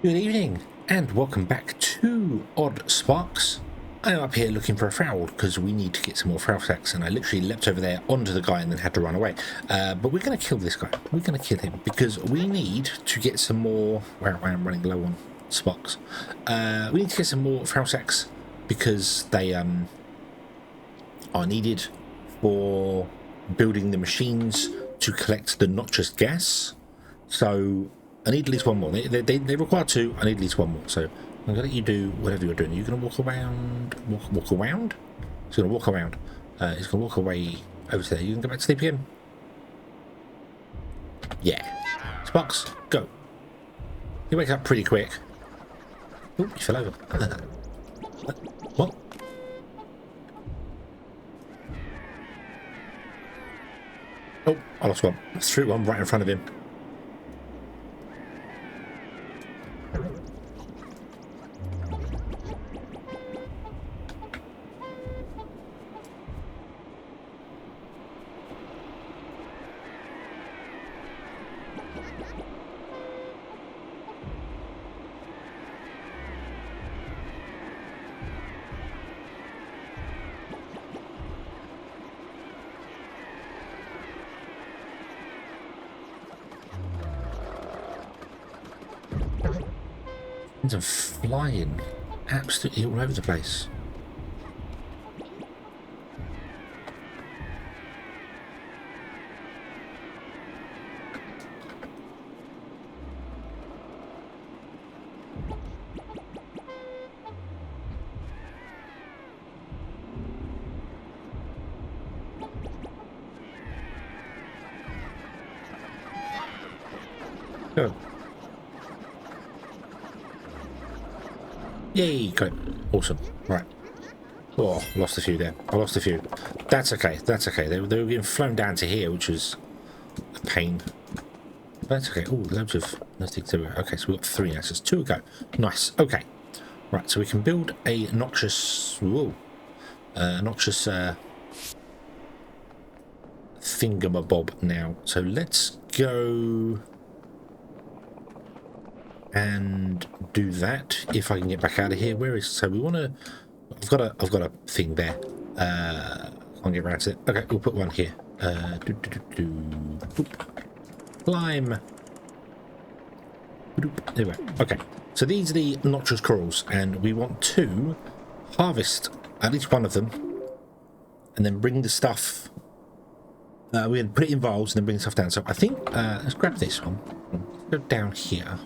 Good evening, and welcome back to Oddsparks. I'm up here looking for a fowl because we need to get some more fowl sacks, and I literally leapt over there onto the guy and then had to run away. But we're going to kill this guy. We're going to kill him because we need to get some more. Well, I am running low on sparks. We need to get some more fowl sacks because they are needed for building the machines to collect the noxious gas. So I need at least one more. They require two. I need at least one more. So I'm going to let you do whatever you're doing. You're going to walk around. Walk around? He's going to walk around. He's going to walk away over there. You can go back to sleep again. Yeah. Sparks, go. He wakes up pretty quick. Oh, he fell over. What? Oh, I lost one. I threw one right in front of him. Are flying absolutely all over the place. Go. Yay, got it. Awesome. Right. Oh, lost a few there. I lost a few. That's okay. That's okay. They were getting flown down to here, which was a pain. That's okay. Oh, loads of things everywhere. Okay, so we've got three now. So it's two ago. Nice. Okay. Right, so we can build a noxious... Whoa. Noxious thingamabob now. So let's go and do that if I can get back out of here. Where is so we want to? I've got a thing there. Can't get around to it. Okay, we'll put one here. Climb. There we go. Okay, so these are the noxious corals, and we want to harvest at least one of them, and then bring the stuff. We can put it in vials and then bring the stuff down. So I think let's grab this one. Go down here.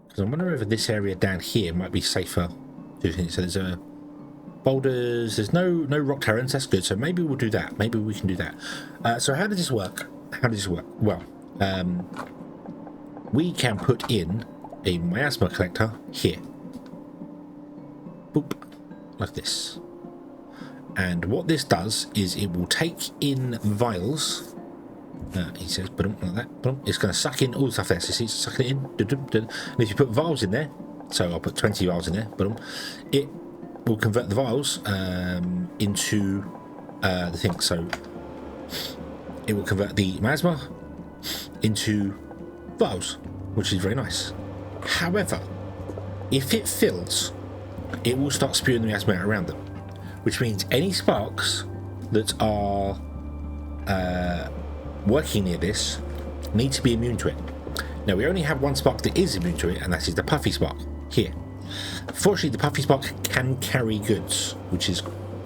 Because I'm wondering if this area down here might be safer. So there's boulders. There's no rock terrains. That's good. So maybe we'll do that. Maybe we can do that. So how does this work? Well, we can put in a miasma collector here. Boop, like this. And what this does is it will take in vials. He says, but like that. It's going to suck in all the stuff there. So see, it's sucking it in. And if you put vials in there, so I'll put 20 vials in there, but it will convert the vials into the thing. So it will convert the miasma into vials, which is very nice. However, if it fills, it will start spewing the miasma out around them, which means any sparks that are working near this need to be immune to it. Now we only have one spark that is immune to it, and that is the puffy spark here. Fortunately, the puffy spark can carry goods, which is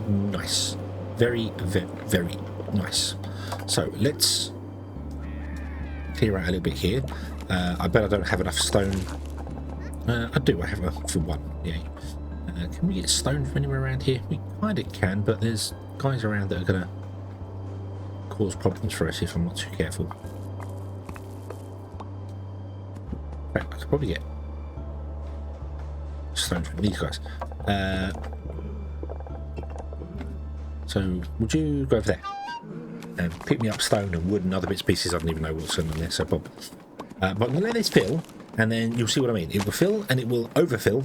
nice. Very, very, very nice. So let's clear out a little bit here. I bet I don't have enough stone. I do. I have enough for one. Yeah. Can we get stone from anywhere around here? We kind of can, but there's guys around that are gonna cause problems for us if I'm not too careful. Right, I could probably get stone from these guys. So would you go over there and pick me up stone and wood and other bits and pieces? I don't even know what's on there, so but I'm gonna let this fill, and then you'll see what I mean. It will fill and it will overfill,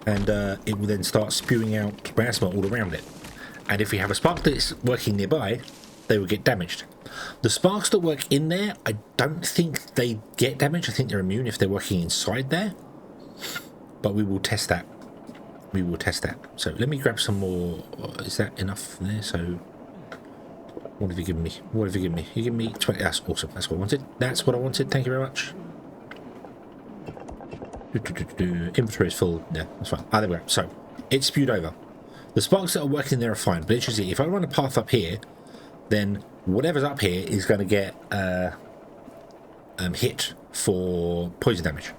and it will then start spewing out miasma all around it. And if we have a spark that's working nearby, they would get damaged. The sparks that work in there, I don't think they get damaged. I think they're immune if they're working inside there. But we will test that. We will test that. So let me grab some more. Is that enough there? So what have you given me? What have you given me? You give me 20. That's awesome. That's what I wanted. That's what I wanted. Thank you very much. Inventory is full. Yeah, that's fine. Ah, there we go. So it's spewed over. The sparks that are working there are fine. But interestingly, if I run a path up here, then whatever's up here is going to get hit for poison damage.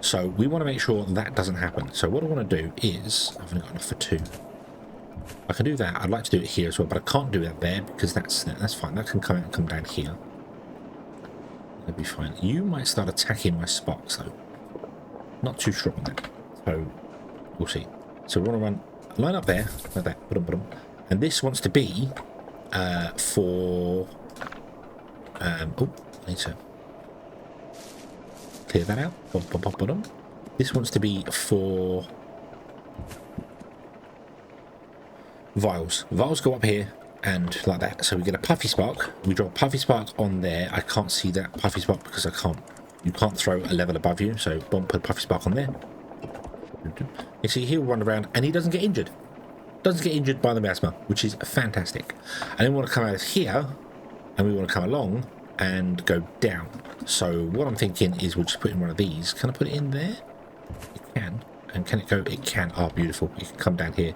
So we want to make sure that doesn't happen. So what I want to do is, I've only got enough for 2. I can do that. I'd like to do it here as well, but I can't do that there because that's fine. That can come out and come down here. That'll be fine. You might start attacking my sparks though. Not too sure on that. So we'll see. So we want to run line up there like that. And this wants to be for oh, I need to clear that out. This wants to be for vials. Vials go up here and like that. So we get a puffy spark. We draw a puffy spark on there. I can't see that puffy spark because I can't. You can't throw a level above you. So boom, put a puffy spark on there. You see, he'll run around and he doesn't get injured. Doesn't get injured by the miasma, which is fantastic. And then we want to come out of here and we want to come along and go down. So what I'm thinking is we'll just put in one of these. Can I put it in there? It can. And can it go? It can. Oh, beautiful. It can come down here.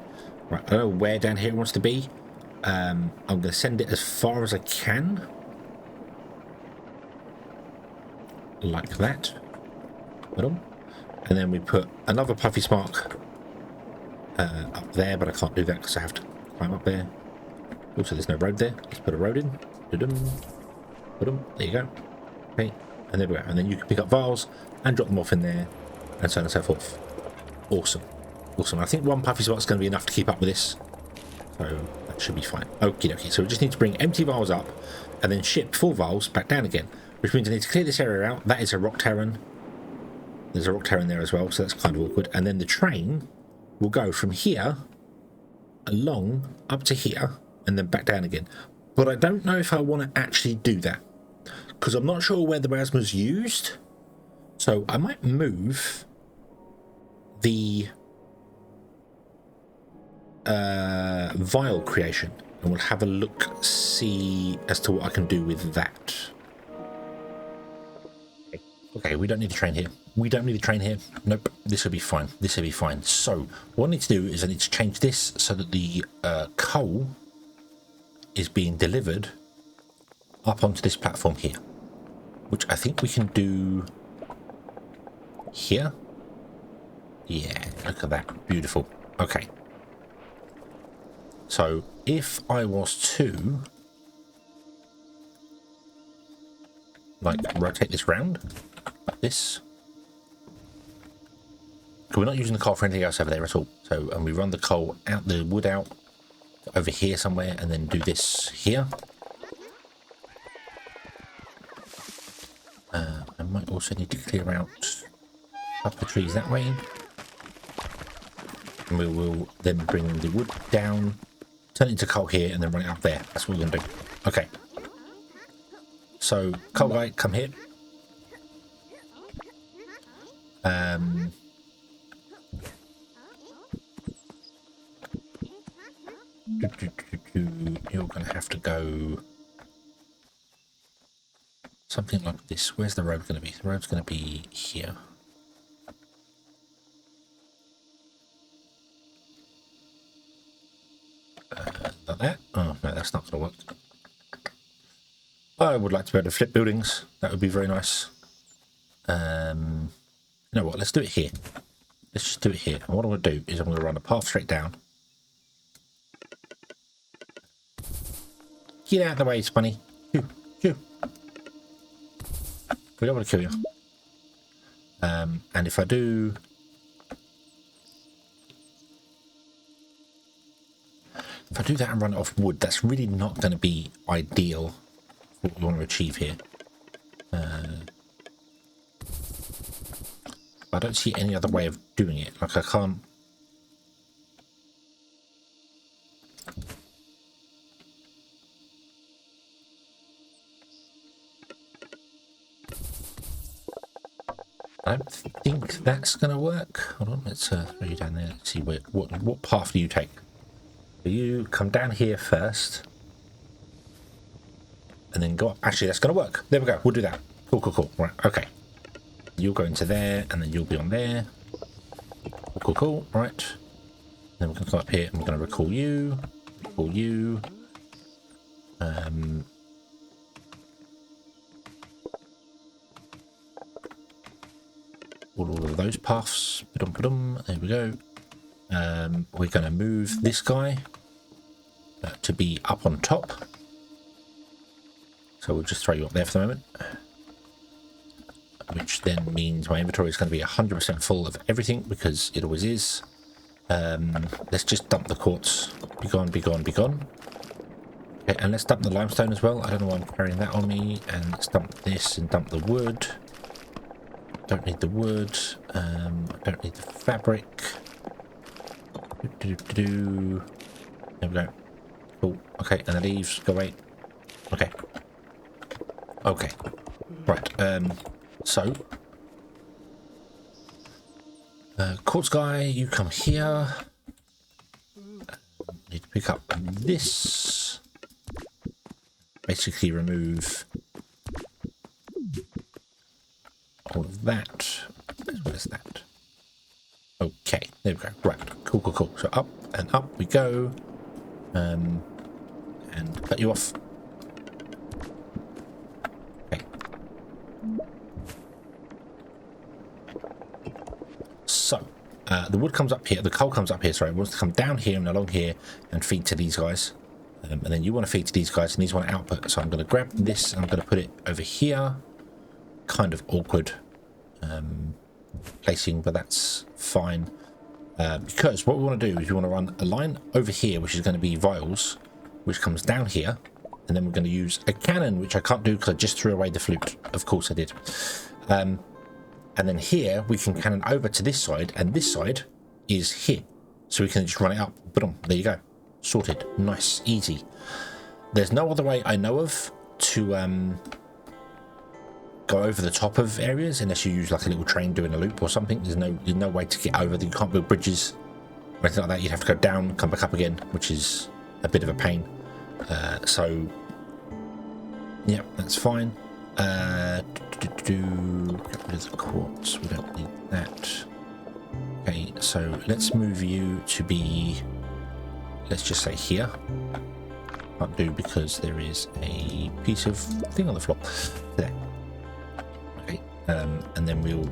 Right, I don't know where down here it wants to be. I'm going to send it as far as I can. Like that. And then we put another puffy spark up there, but I can't do that because I have to climb up there. Also, there's no road there. Let's put a road in. There you go. Okay, and there we go. And then you can pick up vials and drop them off in there, and so on and so forth. Awesome. Awesome. I think one puffy spark's going to be enough to keep up with this. So that should be fine. Okie dokie. So we just need to bring empty vials up and then ship full vials back down again, which means I need to clear this area out. That is a rock terran. There's a rock terran there as well, so that's kind of awkward. And then the train will go from here along up to here and then back down again. But I don't know if I want to actually do that because I'm not sure where the miasma's used. So I might move the vial creation and we'll have a look, see as to what I can do with that. Okay, we don't need to train here. We don't need to train here. Nope, this will be fine. This will be fine. So what I need to do is I need to change this so that the coal is being delivered up onto this platform here, which I think we can do here. Yeah, look at that. Beautiful. Okay. So if I was to like rotate this round like this, because we're not using the coal for anything else over there at all. So, and we run the coal out, the wood out over here somewhere, and then do this here. I might also need to clear out up the trees that way. And we will then bring the wood down, turn it into coal here, and then run it up there. That's what we're going to do. Okay. So, coal guy, come here. You're going to have to go something like this. Where's the road going to be? The road's going to be here. Like that. Oh, no, that's not going to work. I would like to be able to flip buildings. That would be very nice. You know what? Let's do it here. Let's just do it here. And what I'm going to do is I'm going to run a path straight down. Get out of the way, Spunny. Shoo, shoo. We don't want to kill you. And if I do... If I do that and run it off wood, that's really not going to be ideal for what we want to achieve here. I don't see any other way of doing it. Like, I can't... I don't think that's going to work. Hold on, let's throw you down there. Let's see what path do you take. So you come down here first, and then go up. Actually, that's going to work. There we go. We'll do that. Cool, cool, cool. Right, okay. You'll go into there, and then you'll be on there. Cool, cool, cool. Right. Then we're going to come up here, and we're going to recall you. Recall you. All of those paths. There we go. We're going to move this guy to be up on top. So we'll just throw you up there for the moment. Which then means my inventory is going to be 100% full of everything, because it always is. Let's just dump the quartz. Be gone, be gone, be gone. Okay, and let's dump the limestone as well. I don't know why I'm carrying that on me. And let's dump this and dump the wood. Don't need the wood. I don't need the fabric. There we go. Cool. Okay, and the leaves go away. Okay. Okay. Right. So, quartz guy, you come here. Need to pick up this. Basically, remove all of that, as well as that. Okay, there we go. Right, cool, cool, cool. So up we go, and cut you off. Okay. So the wood comes up here. The coal comes up here. Sorry, it wants to come down here and along here and feed to these guys. And then you want to feed to these guys, and these want output. So I'm going to grab this and I'm going to put it over here. Kind of awkward placing, but that's fine. Because what we want to do is we want to run a line over here, which is going to be vials, which comes down here. And then we're going to use a cannon, which I can't do because I just threw away the flute. Of course I did. And then here we can cannon over to this side, and this side is here. So we can just run it up. Boom, there you go. Sorted. Nice. Easy. There's no other way I know of to go over the top of areas unless you use like a little train doing a loop or something. There's no way to get over. You can't build bridges or anything like that. You'd have to go down, come back up again, which is a bit of a pain. So yeah, that's fine. Get rid of the quartz. We don't need that. Okay, so let's move you to be, let's just say here. Can't do because there is a piece of thing on the floor there. Okay, and then we'll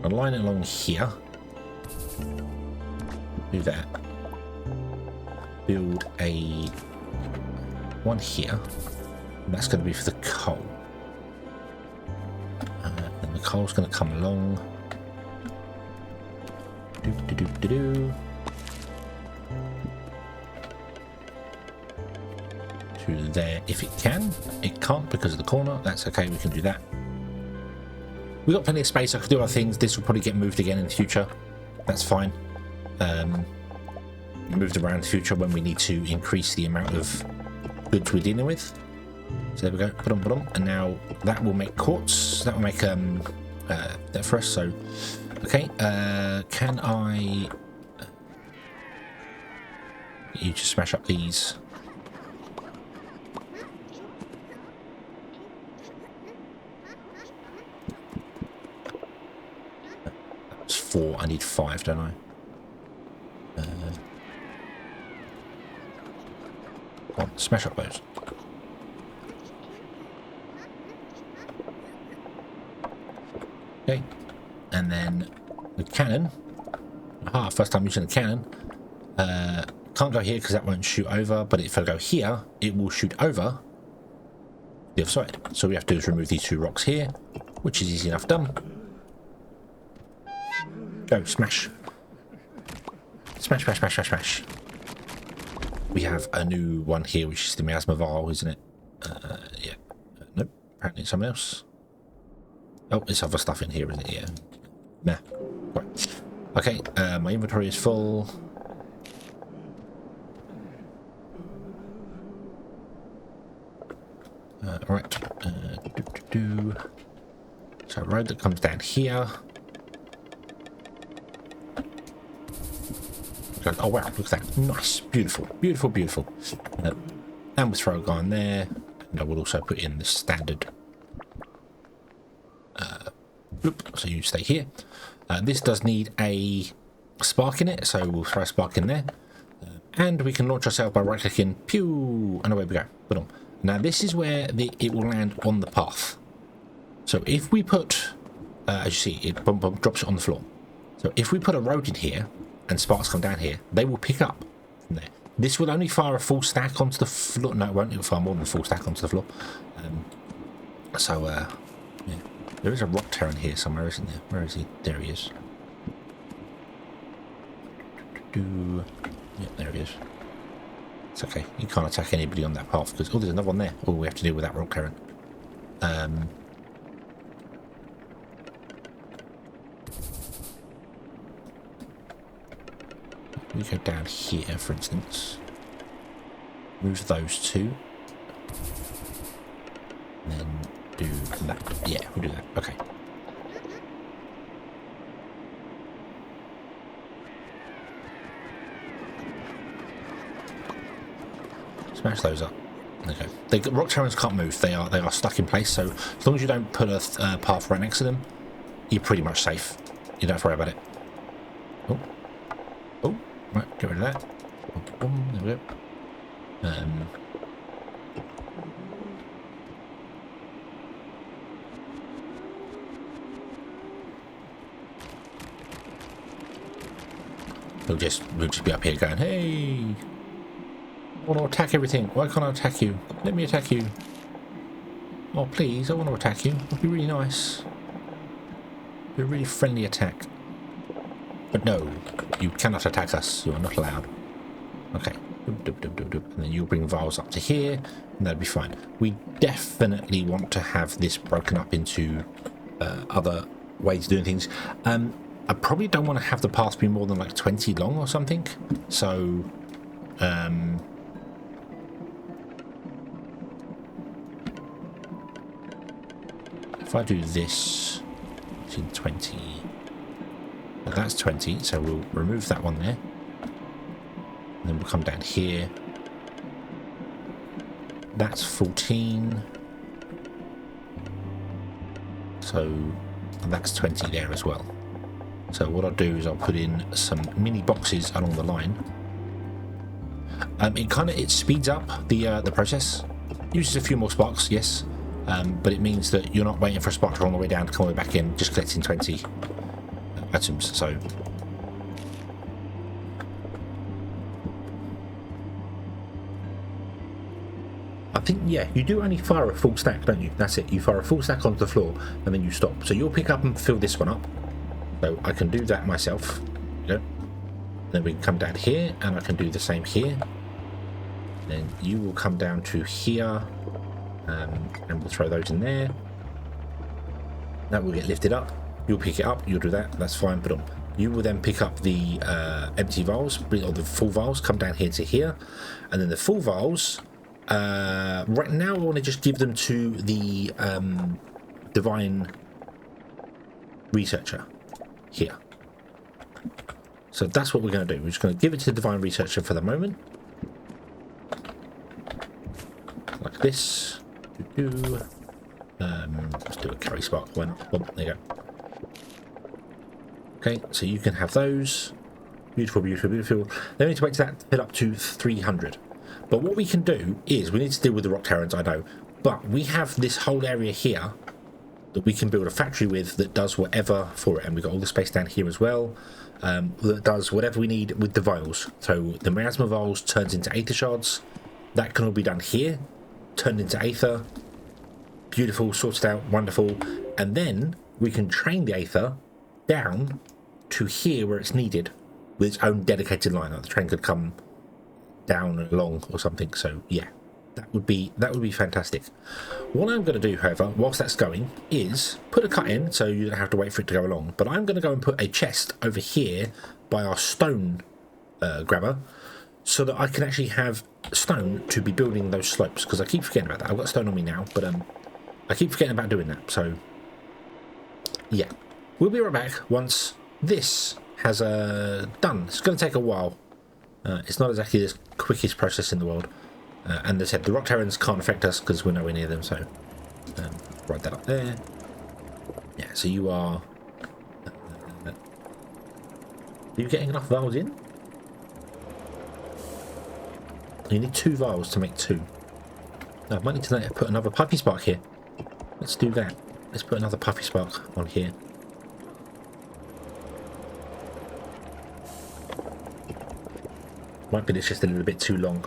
align it along here. Do that. Build a one here. And that's going to be for the coal. And the coal's going to come along. To there if it can. It can't because of the corner. That's okay, we can do that. We've got plenty of space. I could do other things. This will probably get moved again in the future. That's fine. Moved around in the future when we need to increase the amount of goods we're dealing with. So there we go. And now that will make quartz. That will make that for us. So okay, can I you just smash up these? That's 4. I need 5, don't I? Come on, smash up those. Okay, and then the cannon. Aha, first time using the cannon. Can't go here because that won't shoot over, but if I go here, it will shoot over the other side. So we have to do is remove these 2 rocks here, which is easy enough done. Go, smash. Smash, smash, smash, smash, smash. We have a new one here, which is the Miasma vial, isn't it? Yeah. Nope, apparently it's something else. Oh, there's other stuff in here, isn't it? Yeah. Nah. Right. Okay, my inventory is full. Alright. So So a road that comes down here. Oh wow, look at that. Nice. Beautiful. Beautiful, beautiful. And we'll throw a guy in there. And I will also put in the standard. So you stay here. This does need a spark in it, so we'll throw a spark in there. And we can launch ourselves by right-clicking. Pew! And away we go. Put on. Now this is where it will land on the path. So if we put, as you see, it drops it on the floor. So if we put a road in here, and sparks come down here, they will pick up from there. This will only fire a full stack onto the floor. No, it won't. It will fire more than a full stack onto the floor. Yeah. There is a rock terran here somewhere, isn't there? Where is he? There he is. Yeah, there he is. It's okay. You can't attack anybody on that path because... Oh, there's another one there. Oh, we have to deal with that rock terran. We go down here, for instance. Move those two. And then do that. Yeah, we'll do that. Okay. Smash those up. Okay. The rock terrans can't move. They are stuck in place. So as long as you don't put a path right next to them, you're pretty much safe. You don't have to worry about it. Oh. Oh. Right, get rid of that. Boom, there we go. We'll just be up here going, hey, I want to attack everything. Why can't I attack you? Let me attack you. Oh, please, I want to attack you. It'd be really nice. Be a really friendly attack. But no, you cannot attack us. You are not allowed. Okay. And then you'll bring vials up to here, and that'll be fine. We definitely want to have this broken up into other ways of doing things. I probably don't want to have the path be more than like 20 long or something. So, if I do this, it's in 20. Well, that's 20, so we'll remove that one there. And then we'll come down here. That's 14. So that's 20 there as well. So what I'll do is I'll put in some mini boxes along the line. It speeds up the process. Uses a few more sparks, yes, but it means that you're not waiting for a spark to run all the way down to come all the way back in, just collecting 20 items. So I think, yeah, you do only fire a full stack, don't you? That's it. You fire a full stack onto the floor and then you stop. So you'll pick up and fill this one up. So I can do that myself. You know? Then we can come down here and I can do the same here. Then you will come down to here and we'll throw those in there. That will get lifted up. You'll pick it up. You'll do that. That's fine. But you will then pick up the empty vials or the full vials. Come down here to here. And then the full vials... right now I want to just give them to the divine researcher here. So that's what we're going to do. We're just going to give it to the divine researcher for the moment, like this. Let's do a carry spark. Why not? Oh, there you go. Okay, so you can have those. Beautiful, beautiful, beautiful. Then we need to wait till that fill up to 300. But what we can do is, we need to deal with the rock terrans, I know, but we have this whole area here that we can build a factory with that does whatever for it. And we've got all the space down here as well that does whatever we need with the vials. So the Miasma vials turns into Aether shards. That can all be done here, turned into Aether. Beautiful, sorted out, wonderful. And then we can train the Aether down to here where it's needed with its own dedicated line. Like the train could come down and along or something. So yeah, that would be fantastic. What I'm going to do, however, whilst that's going, is put a cut in so you don't have to wait for it to go along. But I'm going to go and put a chest over here by our stone grabber, so that I can actually have stone to be building those slopes, because I keep forgetting about that. I've got stone on me now, but I keep forgetting about doing that. So yeah, we'll be right back once this has done. It's going to take a while. It's not exactly the quickest process in the world. And as I said, the rock terrans can't affect us because we're nowhere near them, so write that up there. Yeah, so you are... are you getting enough vials in? You need 2 vials to make 2. No, I might need to put another puppy spark here. Let's do that. Let's put another puppy spark on here. Might be it's just a little bit too long.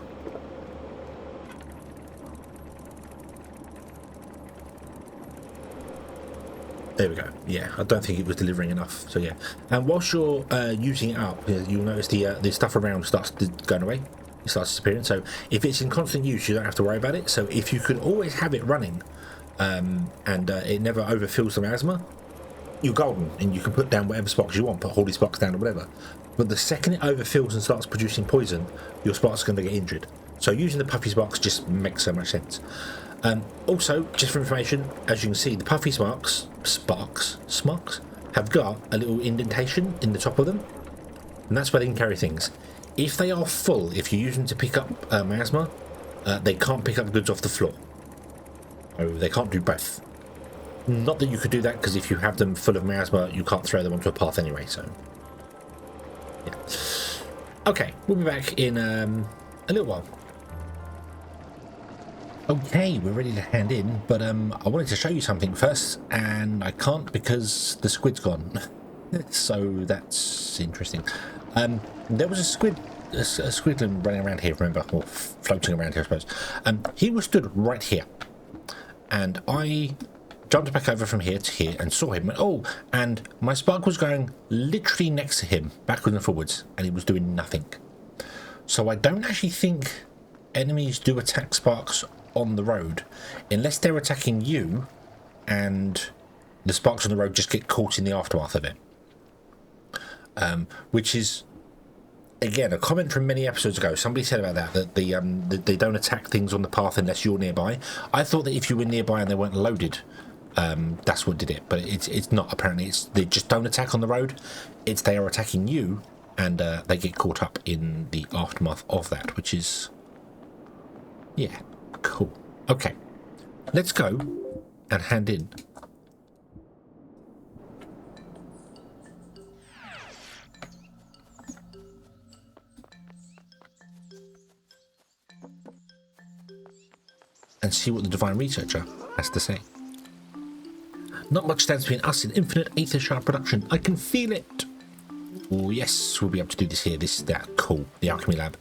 There we go. Yeah, I don't think it was delivering enough. So yeah, and whilst you're using it up, you'll notice the stuff around starts going away. It starts disappearing. So if it's in constant use, you don't have to worry about it. So if you can always have it running, and it never overfills the miasma, you're golden, and you can put down whatever sparks you want, put holy sparks down or whatever. But the second it overfills and starts producing poison, your sparks are going to get injured. So using the puffy sparks just makes so much sense. Also, just for information, as you can see, the puffy sparks have got a little indentation in the top of them, and that's where they can carry things. If they are full, if you use them to pick up miasma, they can't pick up goods off the floor. Oh, they can't do both. Not that you could do that, because if you have them full of miasma, you can't throw them onto a path anyway, so... yeah. Okay, we'll be back in a little while. Okay, we're ready to hand in, but I wanted to show you something first, and I can't because the squid's gone. So that's interesting. There was a squidlin running around here, remember, or floating around here, I suppose. He was stood right here, and I jumped back over from here to here and saw him. Oh, and my spark was going literally next to him, backwards and forwards, and he was doing nothing. So I don't actually think enemies do attack sparks on the road unless they're attacking you and the sparks on the road just get caught in the aftermath of it, which is again a comment from many episodes ago. Somebody said about that they don't attack things on the path unless you're nearby. I thought that if you were nearby and they weren't loaded, that's what did it, but it's not. Apparently they just don't attack on the road. It's they are attacking you and they get caught up in the aftermath of that, which is, yeah, cool. Okay, let's go and hand in. And see what the Divine Researcher has to say. Not much stands between us and infinite Aether shard production. I can feel it. Oh yes, we'll be able to do this here. This is that cool. The alchemy lab.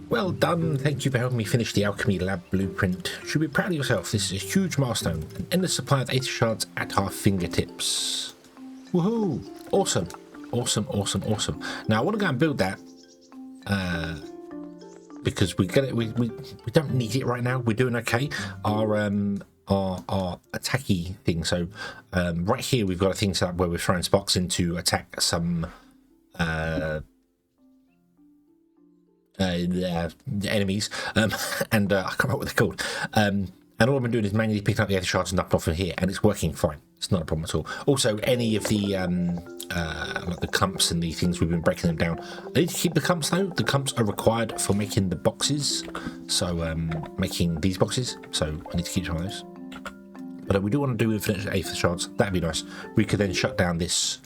Well done. Thank you for helping me finish the alchemy lab blueprint. You should be proud of yourself. This is a huge milestone. An endless supply of Aether shards at our fingertips. Woohoo! Awesome. Awesome, awesome, awesome. Now I want to go and build that. Because we get it, we don't need it right now. We're doing okay. Our attacky thing. So right here we've got a thing set up where we're throwing sparks in to attack some enemies, and I can't remember what they're called. And all I've been doing is manually picking up the Aether shards and dumping off in here, and it's working fine. It's not a problem at all. Also, any of the like the clumps and the things, we've been breaking them down. I need to keep the clumps though. The clumps are required for making the boxes, so making these boxes. So I need to keep some of those. But we do want to do infinite Aether shards. That'd be nice. We could then shut down this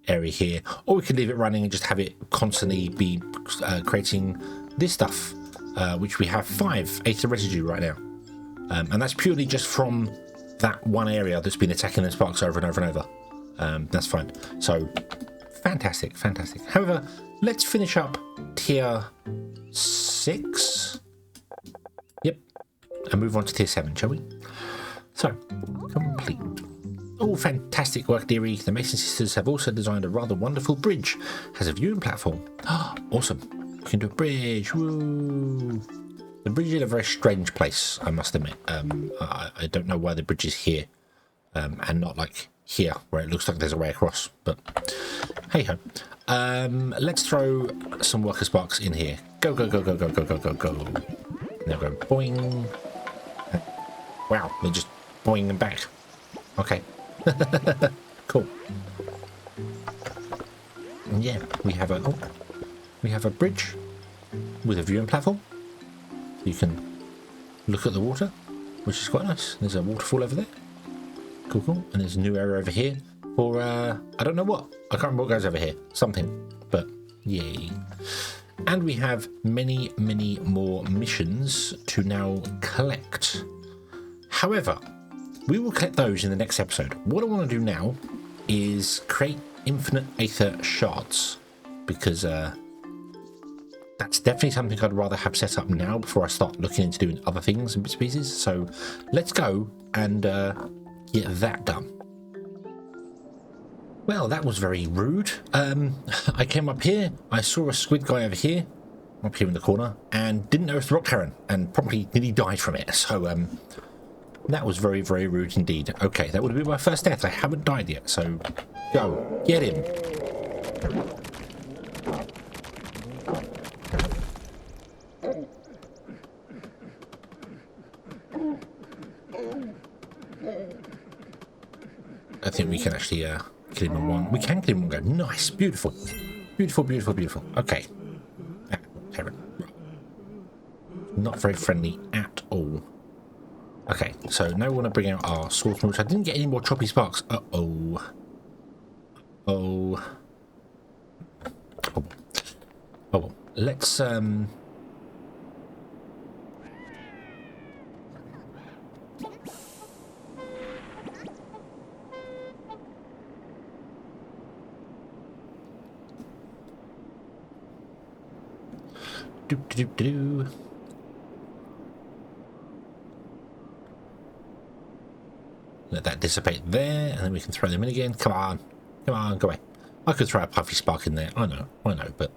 area here, or we could leave it running and just have it constantly be creating this stuff, which we have 5 Aether residue right now. And that's purely just from that one area that's been attacking the sparks over and over and over. That's fine. So, fantastic, fantastic. However, let's finish up tier 6. Yep. And move on to tier 7, shall we? So, complete. Oh, fantastic work, dearie. The Mason sisters have also designed a rather wonderful bridge. Has a viewing platform. Awesome. We can do a bridge. Woo! The bridge is in a very strange place, I must admit. I don't know why the bridge is here and not like here, where it looks like there's a way across. But hey ho. Let's throw some worker sparks in here. Go, go, go, go, go, go, go, go, go. Now go boing. Wow, they're just boing and back. Okay. Cool. And yeah, we have a bridge with a viewing platform. You can look at the water, which is quite nice. There's a waterfall over there. Cool, cool. And there's a new area over here for I don't know what. I can't remember what goes over here. Something, but yay. And we have many, many more missions to now collect. However, we will collect those in the next episode. What I want to do now is create infinite Aether shards, because that's definitely something I'd rather have set up now before I start looking into doing other things and bits and pieces. So let's go and get that done. Well, that was very rude. I came up here, I saw a squid guy over here, up here in the corner, and didn't notice the rock heron, and probably nearly died from it. So that was very, very rude indeed. Okay, that would have been my first death. I haven't died yet, so go. Get him. I think we can actually kill him in one. We can kill him in one go. Nice. Beautiful. Beautiful, beautiful, beautiful. Okay. Heron. Not very friendly at all. Okay, so now we want to bring out our swordsman, which I didn't get any more choppy sparks. Uh-oh. Oh. Oh. Oh, let's, do. Let that dissipate there, and then we can throw them in again. Come on, go away. I could throw a puffy spark in there. I know, but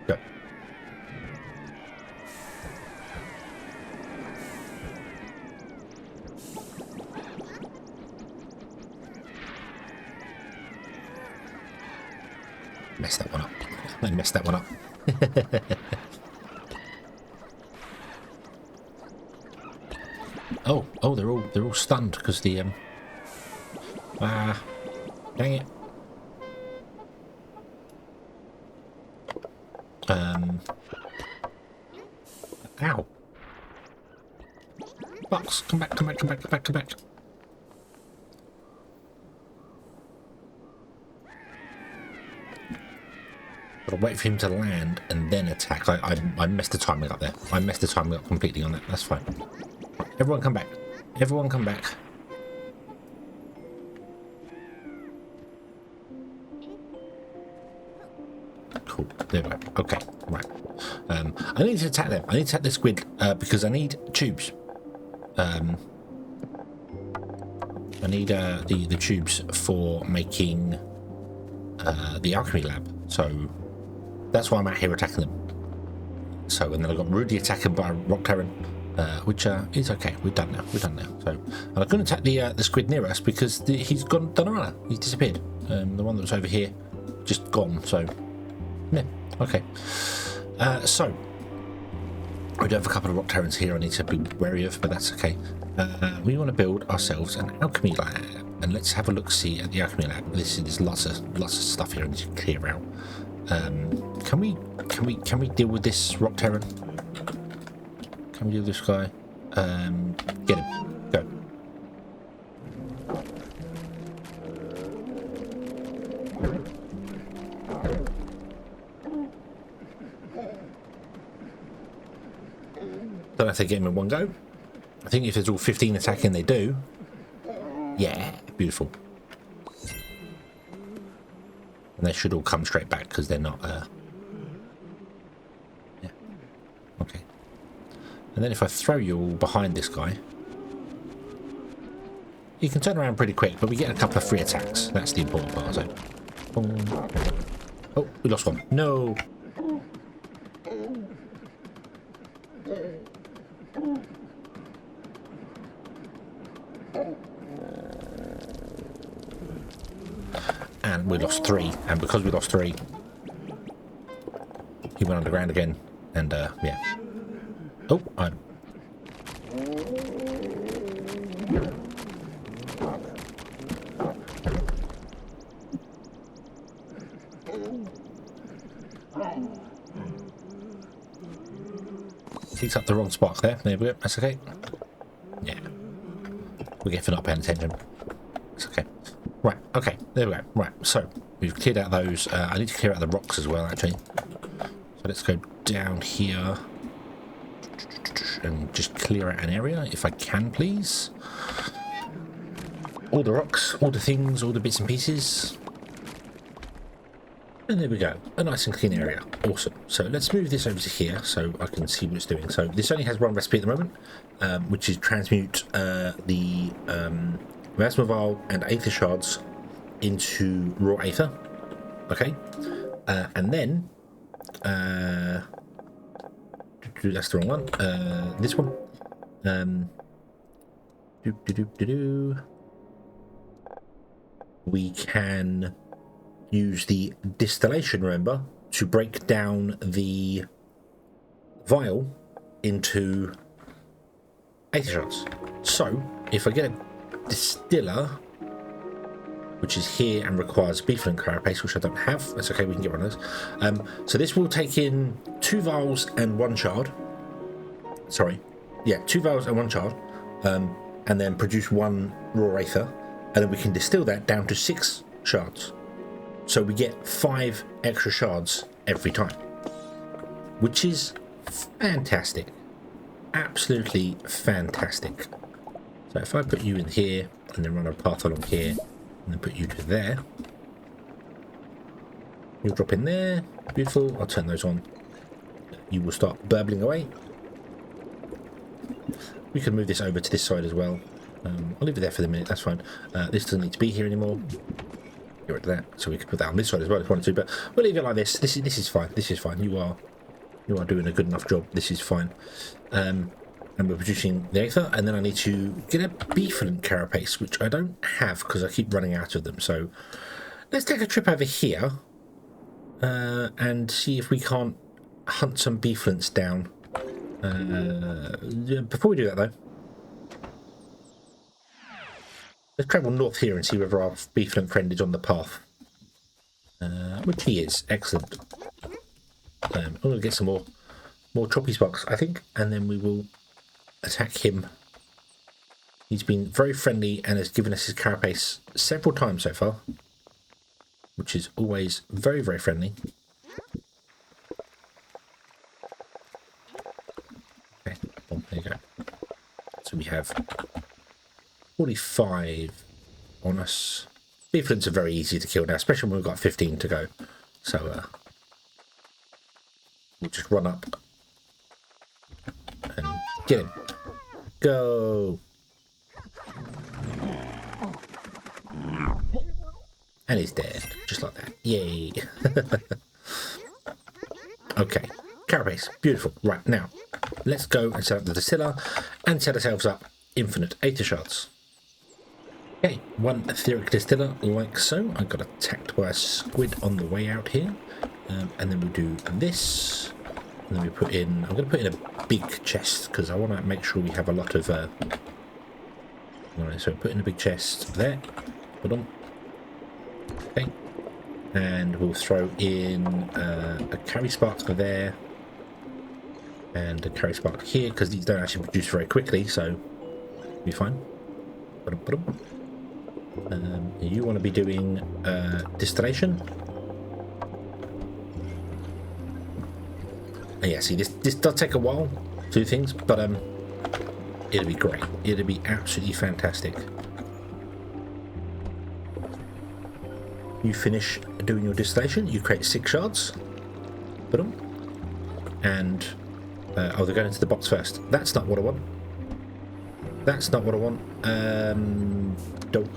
go. Messed that one up. I messed that one up. Oh, they're all stunned because the dang it. Ow. Box, come back. Gotta wait for him to land and then attack. I messed the timing up there. I messed the timing up completely on that. That's fine. Everyone come back. Everyone come back. Cool. There we go. Okay. Right. I need to attack them. I need to attack the squid because I need tubes. I need the tubes for making the alchemy lab. So that's why I'm out here attacking them. So, and then I got rudely attacked by a rock heron, which is okay. We're done now. So, and I couldn't attack the squid near us because he's done a runner. He's disappeared. The one that was over here, just gone. So, yeah, okay. So, we do have a couple of rock herons here I need to be wary of, but that's okay. We want to build ourselves an alchemy lab, and let's have a look see at the alchemy lab. There's lots of stuff here I need to clear out. Can we deal with this rock heron? Can we deal with this guy? Get him. Go. Don't have to get him in one go. I think if there's all 15 attacking, they do. Yeah, beautiful. And they should all come straight back because they're not. Yeah. Okay. And then if I throw you all behind this guy, you can turn around pretty quick, but we get a couple of free attacks. That's the important part. So. Oh, we lost one. No. And we lost 3, and because we lost 3, he went underground again, And yeah. Oh, I. Picks up the wrong spark there. There we go. That's okay. Yeah. We get for not paying attention. It's okay. Right. Okay. There we go. Right. So we've cleared out those. I need to clear out the rocks as well, actually. So let's go down here and just clear out an area, if I can, please. All the rocks, all the things, all the bits and pieces. And there we go, a nice and clean area. Awesome. So let's move this over to here so I can see what it's doing. So this only has one recipe at the moment, which is transmute the Miasma vial and Aether shards into raw Aether. Okay. And then, that's the wrong one. This one. We can use the distillation, remember, to break down the vial into Aether shards. So, if I get a distiller, which is here and requires beefling carapace, which I don't have, that's okay, we can get one of those. So this will take in 2 vials and 1 shard. Sorry, yeah, 2 vials and 1 shard, and then produce 1 raw Aether, and then we can distill that down to 6 shards. So we get 5 extra shards every time, which is fantastic. Absolutely fantastic. So if I put you in here and then run a path along here and then put you to there, you'll drop in there. Beautiful. I'll turn those on. You will start burbling away. We can move this over to this side as well. I'll leave it there for the minute. That's fine. This doesn't need to be here anymore. Get rid of that, so we can put that on this side as well if we wanted to, but we'll leave it like this. This is fine. This is fine. You are doing a good enough job. This is fine. And we're producing the Aether, and then I need to get a beefling carapace, which I don't have because I keep running out of them. So let's take a trip over here and see if we can't hunt some beeflings down. Before we do that, though, let's travel north here and see whether our beefling friend is on the path. Which he is. Excellent. I'm going to get some more choppy sparks, I think, and then we will attack him. He's been very friendly and has given us his carapace several times so far, which is always very, very friendly. Okay, well, there you go. So we have 45 on us. Beeflings are very easy to kill now, especially when we've got 15 to go. So we'll just run up and get him. Go! And he's dead, just like that. Yay! Okay, carapace, beautiful. Right, now, let's go and set up the distiller and set ourselves up infinite Aether shards. Okay, 1 etheric distiller, like so. I got attacked by a squid on the way out here. And then we'll do this. And then we put in, I'm going to put in a big chest because I want to make sure we have a lot of, so put in a big chest there. Put on. Okay. And we'll throw in a carry spark there. And a carry spark here because these don't actually produce very quickly, so it'll be fine. You want to be doing distillation. Yeah, see, this does take a while to do things, but it'll be great. It'll be absolutely fantastic. You finish doing your distillation, you create 6 shards. Put them. And oh, they're going into the box first. That's not what I want. That's not what I want. Don't.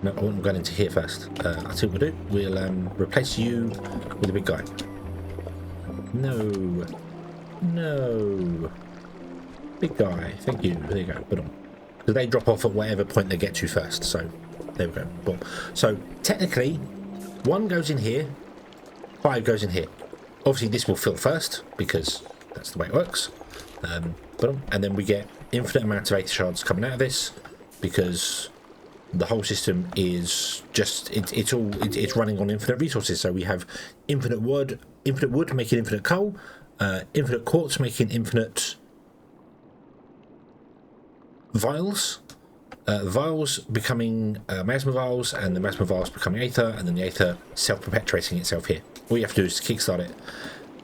No, I want them going into here first. I'll see what we'll do. We'll replace you with a big guy. No. No. Big guy. Thank you. There you go. Put on. Because they drop off at whatever point they get to first. So, there we go. Boom. So, technically, 1 goes in here, 5 goes in here. Obviously this will fill first because that's the way it works. And then we get infinite amounts of Aether shards coming out of this because the whole system is just it's running on infinite resources. So we have infinite wood making infinite coal, infinite quartz making infinite vials, vials becoming miasma vials, and the miasma vials becoming Aether, and then the Aether self-perpetuating itself here. All you have to do is kickstart it.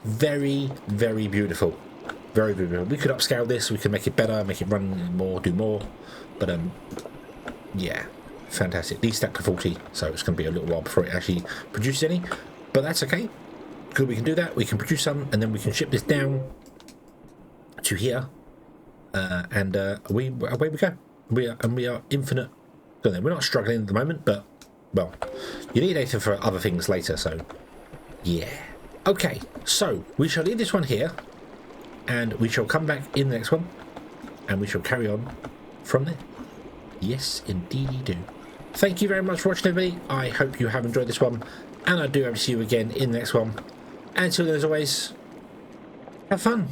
Very, very beautiful. Very beautiful. We could upscale this, we could make it better, make it run more, do more, but yeah, fantastic. These stack to 40, so it's going to be a little while before it actually produces any, but that's okay. Good, we can do that. We can produce some, and then we can ship this down to here, and away we go. We are infinite. We're not struggling at the moment, but well, you need Aether for other things later. So yeah, okay. So we shall leave this one here, and we shall come back in the next one, and we shall carry on from there. Yes, indeed you do. Thank you very much for watching, everybody. I hope you have enjoyed this one, and I do hope to see you again in the next one. And until then, as always, have fun.